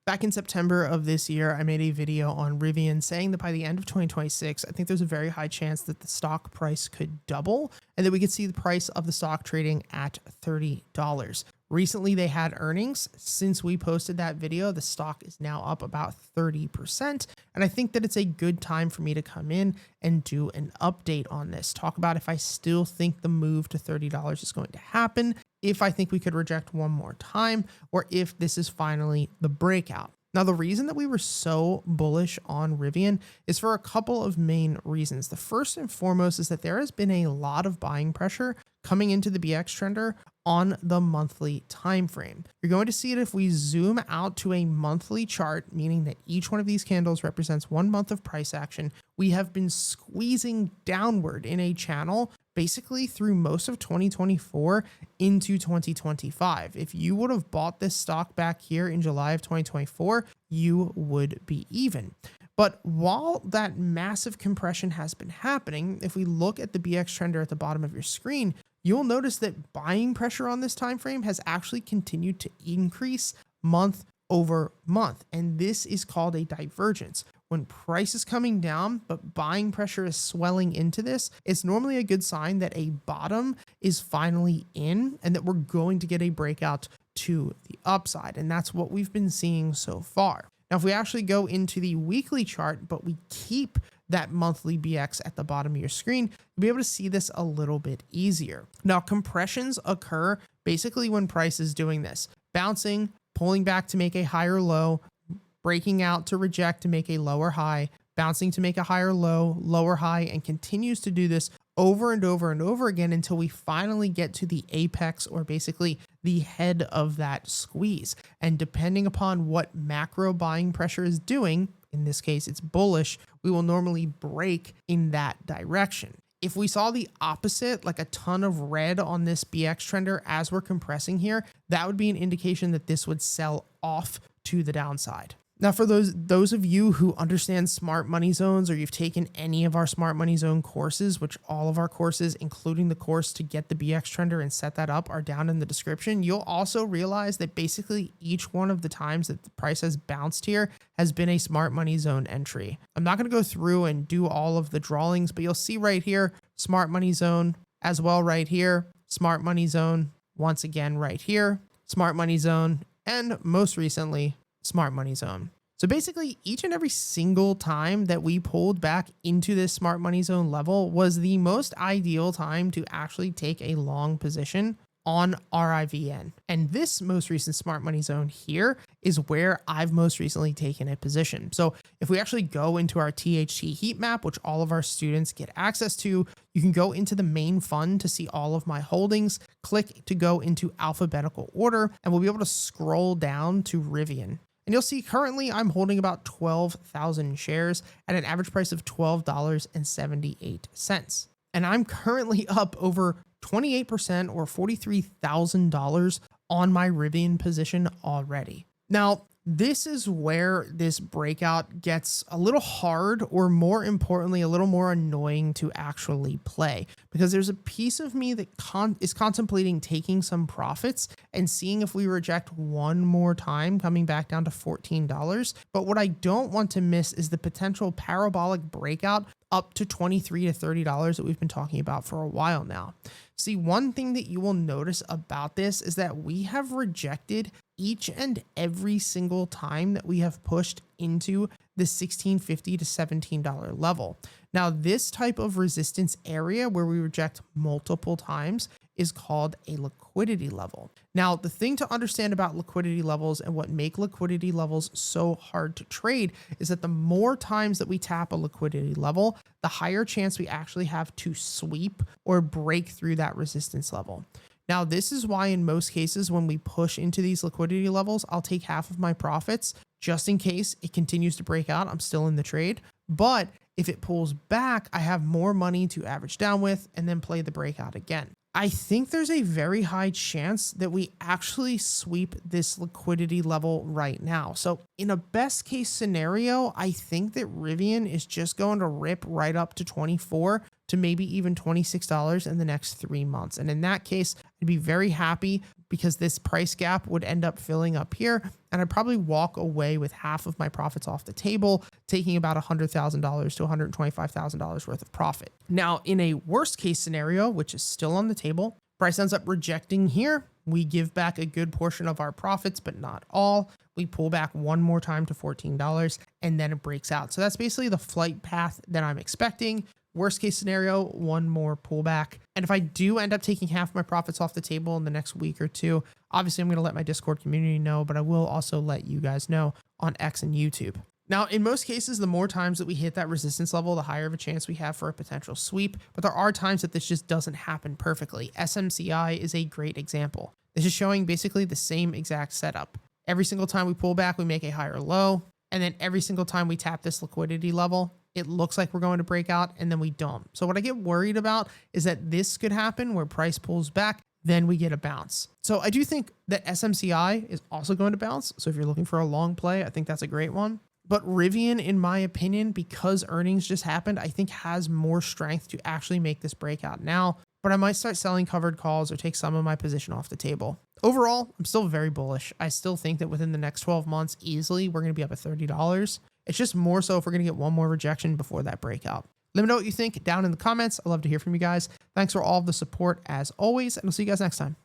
Back in September of this year, I made a video on Rivian saying that by the end of 2026, I think there's a very high chance that the stock price could double and that we could see the price of the stock trading at $30. Recently, they had earnings. Since we posted that video, the stock is now up about 30%. And I think that it's a good time for me to come in and do an update on this. Talk about if I still think the move to $30 is going to happen, if I think we could reject one more time, or if this is finally the breakout. Now, the reason that we were so bullish on Rivian is for a couple of main reasons. The first and foremost is that there has been a lot of buying pressure coming into the BX trender on the monthly time frame. You're going to see it if we zoom out to a monthly chart, meaning that each one of these candles represents 1 month of price action. We have been squeezing downward in a channel basically through most of 2024 into 2025. If you would have bought this stock back here in July of 2024, you would be even. But while that massive compression has been happening, if we look at the BX trender at the bottom of your screen, you'll notice that buying pressure on this time frame has actually continued to increase month over month. And this is called a divergence. When price is coming down, but buying pressure is swelling into this, it's normally a good sign that a bottom is finally in and that we're going to get a breakout to the upside. And that's what we've been seeing so far. Now, if we actually go into the weekly chart, but we keep that monthly BX at the bottom of your screen, you'll be able to see this a little bit easier. Now, compressions occur basically when price is doing this, bouncing, pulling back to make a higher low, breaking out to reject to make a lower high, bouncing to make a higher low, lower high, and continues to do this over and over and over again until we finally get to the apex, or basically the head of that squeeze. And depending upon what macro buying pressure is doing, in this case it's bullish, we will normally break in that direction. If we saw the opposite, like a ton of red on this BX trender as we're compressing here, that would be an indication that this would sell off to the downside. Now, for those of you who understand smart money zones, or you've taken any of our smart money zone courses, which all of our courses, including the course to get the BX trender and set that up, are down in the description, you'll also realize that basically each one of the times that the price has bounced here has been a smart money zone entry. I'm not going to go through and do all of the drawings, but you'll see right here, smart money zone, as well right here, smart money zone, once again right here, smart money zone, and most recently, smart money zone. So basically each and every single time that we pulled back into this smart money zone level was the most ideal time to actually take a long position on RIVN. And this most recent smart money zone here is where I've most recently taken a position. So if we actually go into our THT heat map, which all of our students get access to, you can go into the main fund to see all of my holdings, click to go into alphabetical order, and we'll be able to scroll down to Rivian. And you'll see currently I'm holding about 12,000 shares at an average price of $12.78. And I'm currently up over 28% or $43,000 on my Rivian position already. Now, this is where this breakout gets a little hard, or more importantly, a little more annoying to actually play, because there's a piece of me that is contemplating taking some profits and seeing if we reject one more time, coming back down to $14. But what I don't want to miss is the potential parabolic breakout up to $23 to $30 that we've been talking about for a while now. See, one thing that you will notice about this is that we have rejected each and every single time that we have pushed into the $16.50 to $17 level. Now, this type of resistance area where we reject multiple times is called a liquidity level. Now, the thing to understand about liquidity levels and what make liquidity levels so hard to trade is that the more times that we tap a liquidity level, the higher chance we actually have to sweep or break through that resistance level. Now, this is why in most cases, when we push into these liquidity levels, I'll take half of my profits just in case it continues to break out. I'm still in the trade, but if it pulls back, I have more money to average down with and then play the breakout again. I think there's a very high chance that we actually sweep this liquidity level right now. So in a best case scenario, I think that Rivian is just going to rip right up to $24 to maybe even $26 in the next 3 months. And in that case, I'd be very happy because this price gap would end up filling up here, and I'd probably walk away with half of my profits off the table, taking about $100,000 to $125,000 worth of profit. Now, in a worst case scenario, which is still on the table, price ends up rejecting here. We give back a good portion of our profits, but not all. We pull back one more time to $14, and then it breaks out. So that's basically the flight path that I'm expecting. Worst case scenario, one more pullback. And if I do end up taking half my profits off the table in the next week or two, obviously I'm going to let my Discord community know, but I will also let you guys know on X and YouTube. Now, in most cases, the more times that we hit that resistance level, the higher of a chance we have for a potential sweep. But there are times that this just doesn't happen perfectly. SMCI is a great example. This is showing basically the same exact setup. Every single time we pull back, we make a higher low. And then every single time we tap this liquidity level, it looks like we're going to break out, and then we don't. So what I get worried about is that this could happen where price pulls back, then we get a bounce. So I do think that SMCI is also going to bounce. So if you're looking for a long play, I think that's a great one. But Rivian, in my opinion, because earnings just happened, I think has more strength to actually make this breakout now. But I might start selling covered calls or take some of my position off the table. Overall, I'm still very bullish. I still think that within the next 12 months, easily, we're going to be up at $30. It's just more so if we're going to get one more rejection before that breakout. Let me know what you think down in the comments. I'd love to hear from you guys. Thanks for all of the support as always, and I'll see you guys next time.